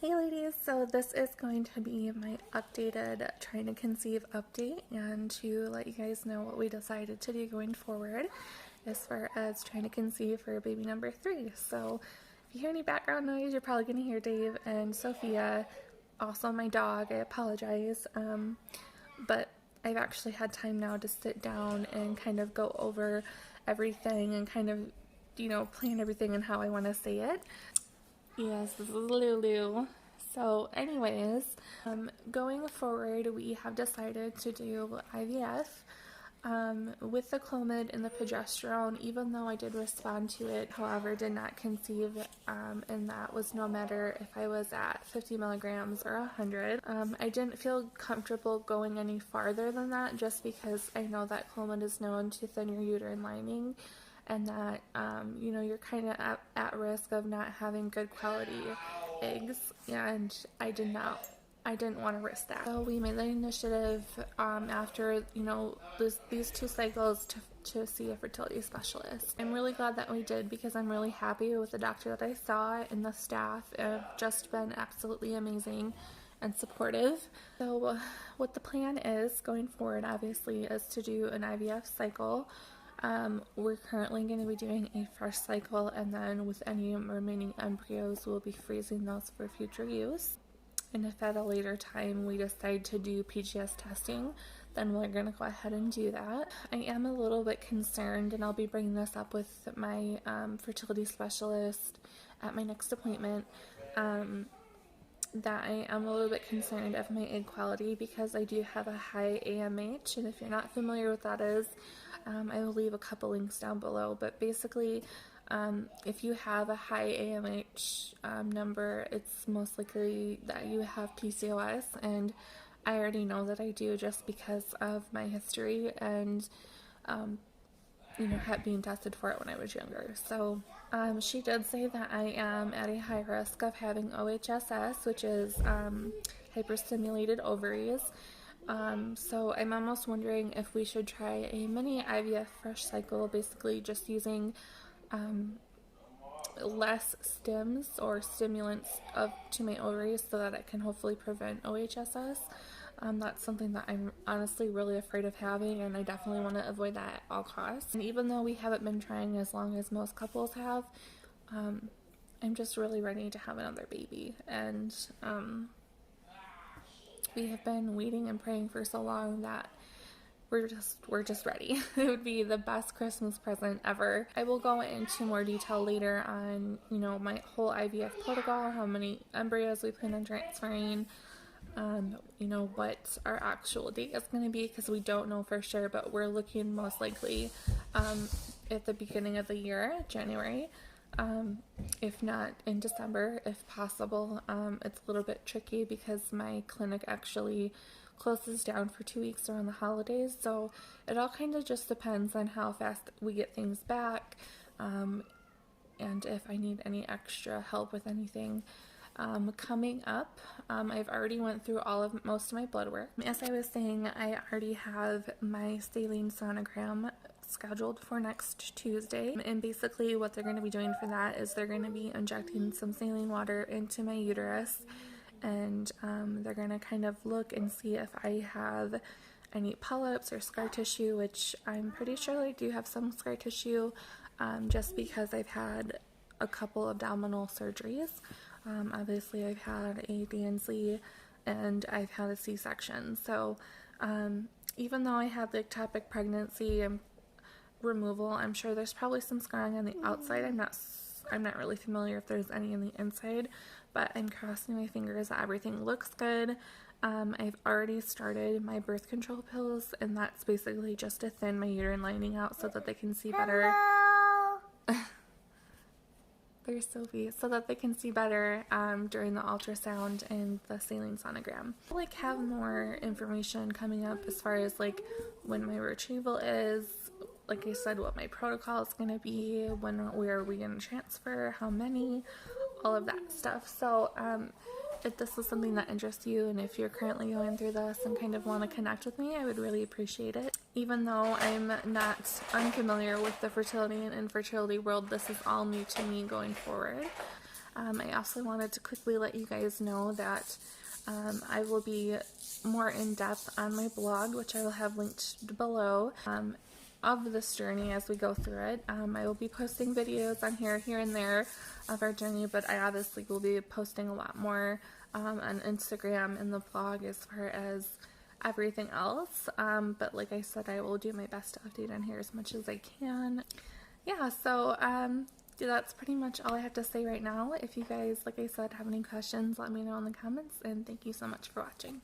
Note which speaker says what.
Speaker 1: Hey ladies, so this is going to be my updated trying to conceive update and to let you guys know what we decided to do going forward as far as trying to conceive for baby number 3. So if you hear any background noise, you're probably going to hear Dave and Sophia, also my dog. I apologize, but I've actually had time now to sit down and kind of go over everything and kind of, plan everything and how I want to say it. Yes, this is Lulu. So anyways, going forward, we have decided to do IVF with the Clomid and the progesterone, even though I did respond to it, however, did not conceive, and that was no matter if I was at 50 milligrams or 100. I didn't feel comfortable going any farther than that just because I know that Clomid is known to thin your uterine lining, and that, you're kind of at risk of not having good quality eggs, and I didn't want to risk that. So we made the initiative after, these 2 cycles to see a fertility specialist. I'm really glad that we did because I'm really happy with the doctor that I saw, and the staff have just been absolutely amazing and supportive. So what the plan is going forward, obviously, is to do an IVF cycle. We're currently going to be doing a fresh cycle, and then with any remaining embryos, we'll be freezing those for future use. And if at a later time we decide to do PCOS testing, then we're going to go ahead and do that. I am a little bit concerned, and I'll be bringing this up with my fertility specialist at my next appointment, that I am a little bit concerned of my egg quality because I do have a high AMH, and if you're not familiar with what that is, I will leave a couple links down below, but basically if you have a high AMH number, it's most likely that you have PCOS, and I already know that I do just because of my history and being tested for it when I was younger. So she did say that I am at a high risk of having OHSS, which is hyperstimulated ovaries. So I'm almost wondering if we should try a mini IVF fresh cycle, basically just using less stims or stimulants to my ovaries so that it can hopefully prevent OHSS. That's something that I'm honestly really afraid of having, and I definitely want to avoid that at all costs. And even though we haven't been trying as long as most couples have, I'm just really ready to have another baby, and we have been waiting and praying for so long that we're just ready. It would be the best Christmas present ever. I will go into more detail later on, my whole IVF protocol, how many embryos we plan on transferring, what our actual date is going to be, because we don't know for sure, but we're looking most likely at the beginning of the year, January. If not in December, if possible. It's a little bit tricky because my clinic actually closes down for 2 weeks around the holidays, so it all kind of just depends on how fast we get things back, and if I need any extra help with anything. Coming up, I've already went through most of my blood work. As I was saying, I already have my saline sonogram scheduled for next Tuesday, and basically what they're going to be doing for that is they're going to be injecting some saline water into my uterus, and they're going to kind of look and see if I have any polyps or scar tissue, which I'm pretty sure I do have some scar tissue, just because I've had a couple abdominal surgeries. Obviously I've had a DNC and I've had a C-section, so even though I had the ectopic pregnancy and removal, I'm sure there's probably some scarring on the outside. I'm not really familiar if there's any on the inside, but I'm crossing my fingers that everything looks good. I've already started my birth control pills, and that's basically just to thin my uterine lining out so that they can see better. There's Sophie, so that they can see better during the ultrasound and the saline sonogram. I'll have more information coming up as far as when my retrieval is, like I said, what my protocol is going to be, where are we going to transfer, how many, all of that stuff. So if this is something that interests you, and if you're currently going through this and kind of want to connect with me, I would really appreciate it. Even though I'm not unfamiliar with the fertility and infertility world, this is all new to me going forward. I also wanted to quickly let you guys know that I will be more in depth on my blog, which I will have linked below, of this journey as we go through it. I will be posting videos on here and there of our journey, but I obviously will be posting a lot more on Instagram and the blog as far as everything else. But like I said, I will do my best to update on here as much as I can. Yeah, so that's pretty much all I have to say right now. If you guys, like I said, have any questions, let me know in the comments, and thank you so much for watching.